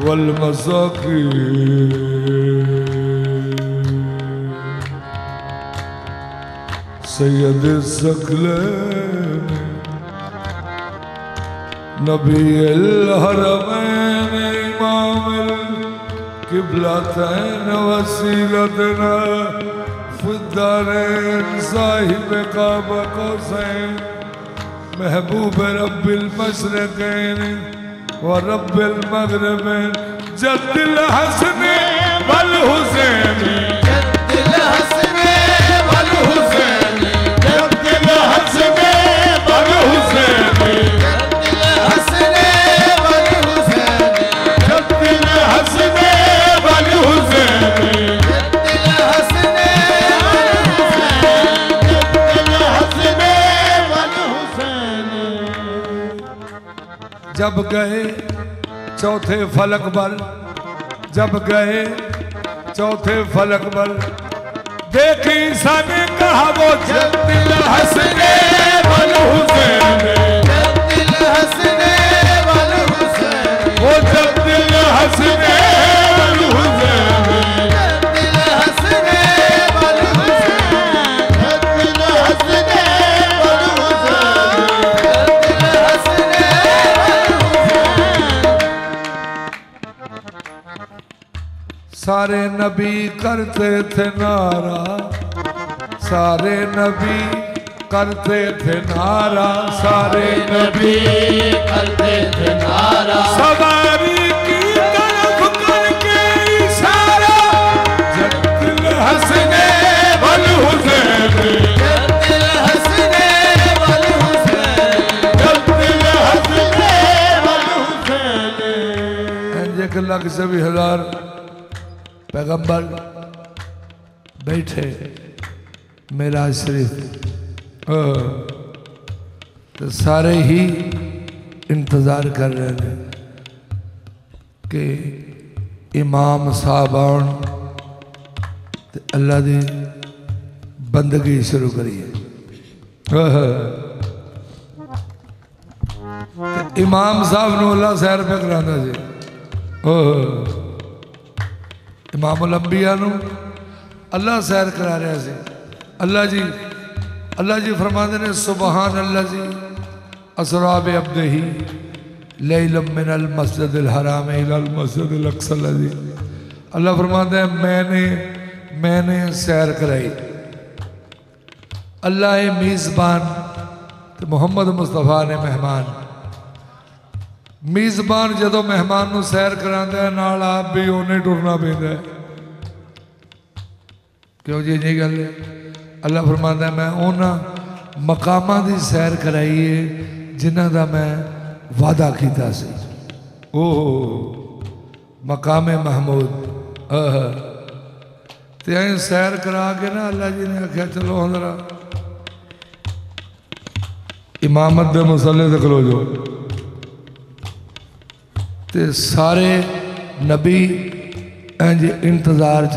वल्मसाकीन सैयद सकलैन नबी हरमैन इमाम किबलतैन वसीलतना फिद्दारैन साहिब काबा कौसैन महबूब रब्बिल मशरक़ैन व रब्बिल मग़रिबैन जद्दिल हसन वल हुसैन जद्दिल हसन वल हुसैन जद्दिल हसन वल हुसैन जद्दिल हसन वल हुसैन जद्दिल हसन वल हुसैन जद्दिल हसन वल हुसैन जब गए चौथे फलक बल जब गए चौथे फलक बल देखी सन कहा वो जद्दिल हसन वल हुसैन जद्दिल हसन वल हुसैन वो जद्दिल हसन वल हुसैन जद्दिल हसन वल हुसैन जद्दिल हसन वल हुसैन जद्दिल हसन सारे नबी करते थे नारा सारे नबी करते थे नारा सारे नबी करते थे नारा सवारी की तरफ करके इशारा जद्दिल हसन वल हुसैन जद्दिल हसन वल हुसैन जद्दिल हसन वल हुसैन 1,20,000 पैगंबर बैठे मेराज शरीफ तो सारे ही इंतज़ार कर रहे थे कि इमाम साहब आउन ते अल्लाह दी बंदगी शुरू करिए। इमाम साहब नूं अल्लाह सैर पे करांदा सी इमामुल अंबिया नूं अल्लाह सैर करा रहा से। अल्लाह जी फरमाते ने सुबहान अल्लाह जी असरा बि अब्दिही लैलन मिनल मस्जिदिल हराम इलल मस्जिदिल अक्सा लज़ी। अल्लाह फरमाते हैं मैंने सैर कराई। अल्लाह है मीज़बान तो मोहम्मद मुस्तफा ने मेहमान। मीज़बान जदों मेहमान नूं सैर करांदा है नाल आप भी उन्हें टुरना पैंदा है। क्यों जी ये गल है। अल्लाह फरमाता है मैं उन्हां मकामां दी सैर कराई है जिन्हां दा मैं वादा कीता सी। ओह मकामे महमूद ते सैर करा के ना अल्लाह जी ने आख्या चलो जरा इमामत दे मसले ते खलो जो। ते सारे नबी इंज इंतजार च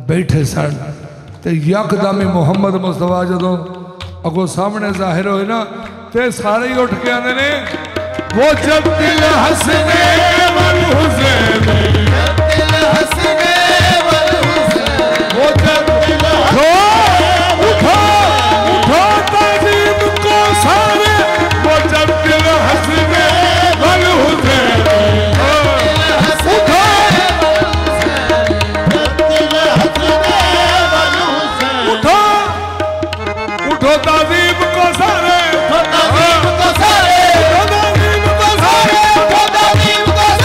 बैठे सन ते यकदम ही मोहम्मद मुस्तफा जदों अगों सामने जाहिर होए ना ते सारे ही उठ के आंदे ने वो जद्दिल हसन वल हुसैन जद्दिल हसन वल हुसैन वो जद्दिल उठो ताज़ीम को सारे वो जद्दिल हसन वल हुसैन ताज़ीम को सारे ताज़ीम को सारे ताज़ीम को सारे ताज़ीम को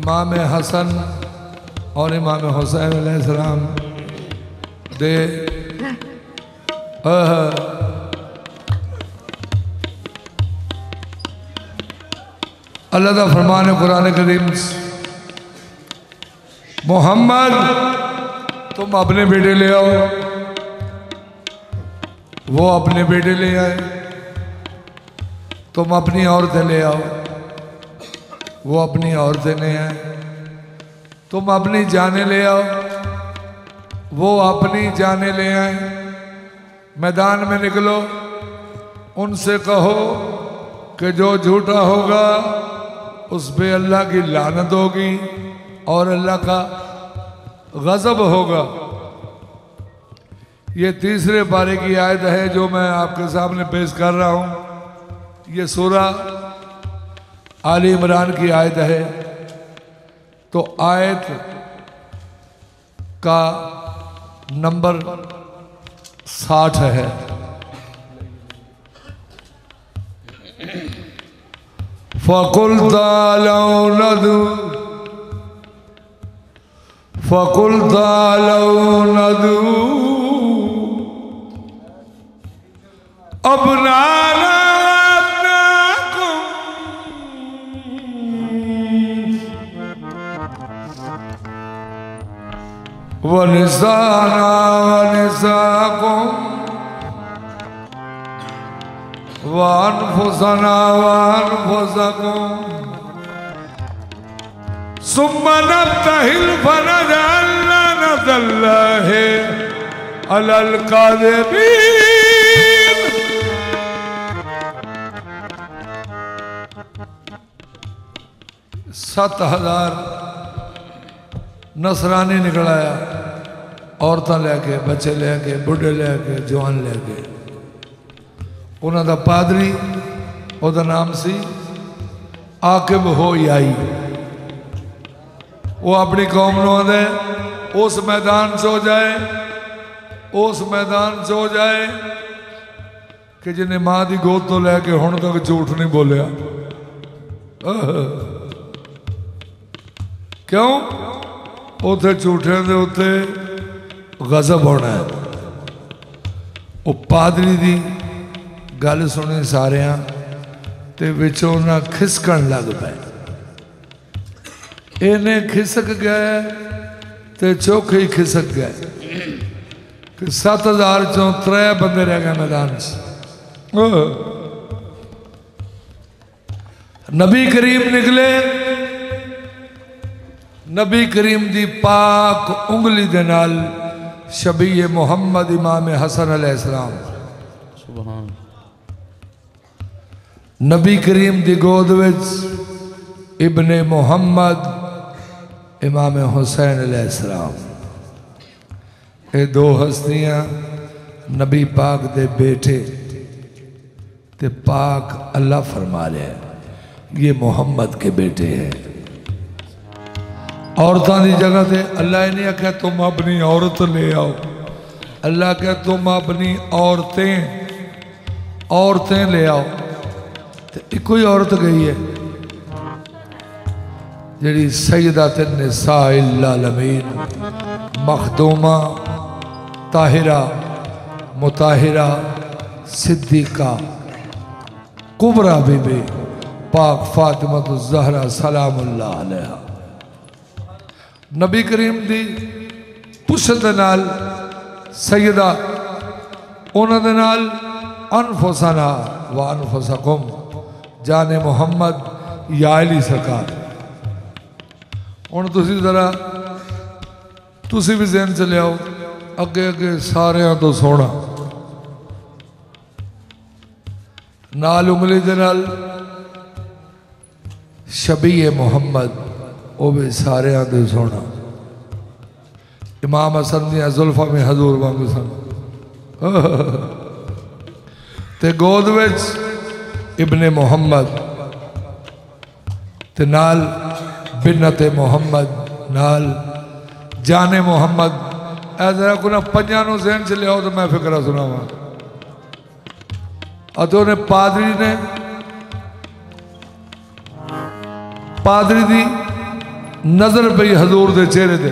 इमाम हसन और इमाम हुसैन अलैहिस्सलाम दे अल्लाह का फरमान है कुरान करीम, मोहम्मद तुम अपने बेटे ले आओ। वो अपने बेटे ले आए। तुम अपनी औरतें ले आओ। वो अपनी औरतें ले आए। तुम अपनी जानें ले आओ। वो अपनी जानें ले आए। मैदान में निकलो, उनसे कहो कि जो झूठा होगा उस पे अल्लाह की लानत होगी और अल्लाह का गजब होगा। ये तीसरे पारे की आयत है जो मैं आपके सामने पेश कर रहा हूँ। ये सूरा आली इमरान की आयत है। तो आयत का नंबर 60 है। फ़कुल तालौ नदू अब्नाअकुम व निसाना व निसाकुम व अनफुसना व अनफुसकुम सुम्मा नब्तहिल फनजअल लअनतल्लाहि अलल काज़िबीन। 7,000 नसरानी निकल आया, औरतां लैके, बच्चे लैके, बुढ़े लैके, जवान लैके। उन्हों का पादरी, उसका नाम सी आकिब हो याई। वो अपनी कौम नूं आंदे उस मैदान च हो जाए, उस मैदान च हो जाए कि जिन्हें मां की गोद तो लैके हुण तक झूठ नहीं बोलिया। क्यों? उथे झूठियां दे उत्ते गजब होना है। वो पादरी की गल सुनी सारियां ते विचों ना खिसकण लग पे। इन्हें खिसक गए ते चौखे ही खिसक गए कि 7,000 चों 3 बंदे रह गए मैदान से। नबी करीम निकले। नबी करीम दी पाक उंगली दे नाल शबीए मुहम्मद इमाम हसन अलैहिस्सलाम सुभान नबी करीम दी गोद विच इब्ने मुहम्मद इमाम हुसैन अलैहिस्सलाम। ये 2 हस्तियां नबी पाक दे बेटे ते पाक अल्लाह फरमा रहे हैं ये मोहम्मद के बेटे हैं। औरतों की जगह से अल्लाह ने आख्या तुम अपनी औरत ले आओ। अल्लाह क्या तुम अपनी औरतें ले आओ। तो एक ही औरत गई है जी सैयदतुन निसाइल आलमीन मखदूमा ताहिरा मुताहिरा सिद्दीका कुबरा बीबी पाक फातिमा ज़हरा सलामुल्लाह अलैहा। नबी करीम दी पुछत नाल सैयदा उन्होंने नाल अनफुसना व अनफुसकुम जाने मुहम्मद या अली सरकार। हुण तुसी जरा तुसी भी ज़हन च लियाओ अगे अगे सारियां तो सोना नाल उंगली दे नाल शबीए मुहम्मद वो भी सारियां दे सोना। इमाम हसन दियां जुल्फा में हजूर वांगू सन ते गोद विच इब्ने मुहम्मद ते नाल बिन्नते मुहम्मद नाल जाने मुहम्मद। जरा को ना पंजा नूं ज़हन च लियाओ तो मैं फिक्रा सुनावा। उन्हें पादरी ने पादरी दी नजर पई हजूर के चेहरे ते,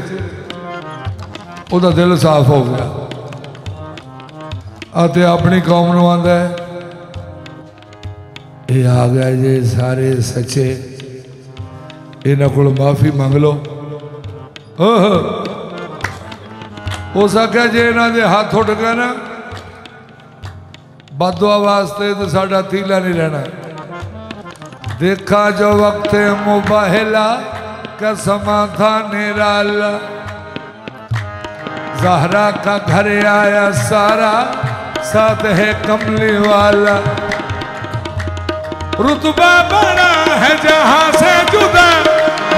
उसका दिल साफ हो गया। आते अपनी कौम नूं आंदा है, ये आ गया जे सारे सच्चे, इन्हां कोल माफ़ी मंग लो। हो सके जे इन्हां दे हाथ उठ गए ना बददुआ वास्ते तो साडा तीला नहीं रहना। देखा जो वक्त मुबाहिला कसमा था निराला, ज़हरा का घर आया सारा साथ है कमली वाला। रुतबा बड़ा है जहां से जुदा,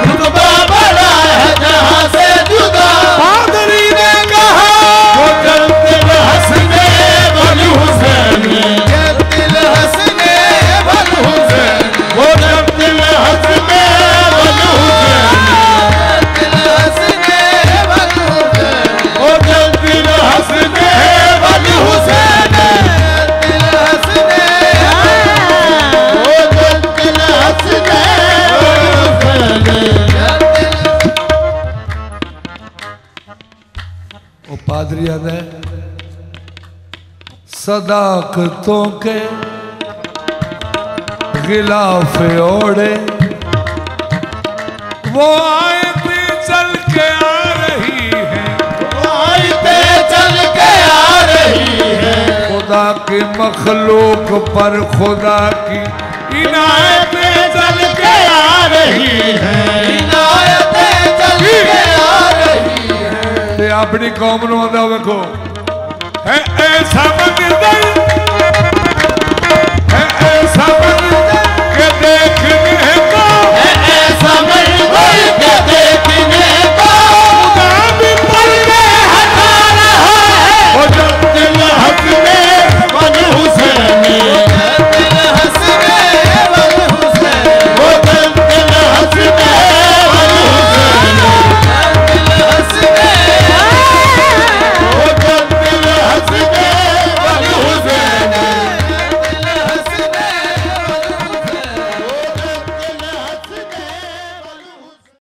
रुतबा बड़ा है जहां से जुदा। पादरी ने कहा वो दिल हंसने बल हुसैन, दिल हंसने बल हुसैन, वो दिल हंसने बल हुसैन, दिल हंसने बल हुसैन, वो दिल हंसने बल हुसैन, दिल हंसने, वो दिल हंसने वो पादरी आदा है सदाकतों के गिलाफ ओढ़े, वो आयते चल के आ रही है, वो आयते चल के आ रही है। खुदा की मखलूक पर खुदा की इनायतें चल के आ रही है, इनायतें चल के आ रही है। ते अपनी कौम नूं आंदा वेखो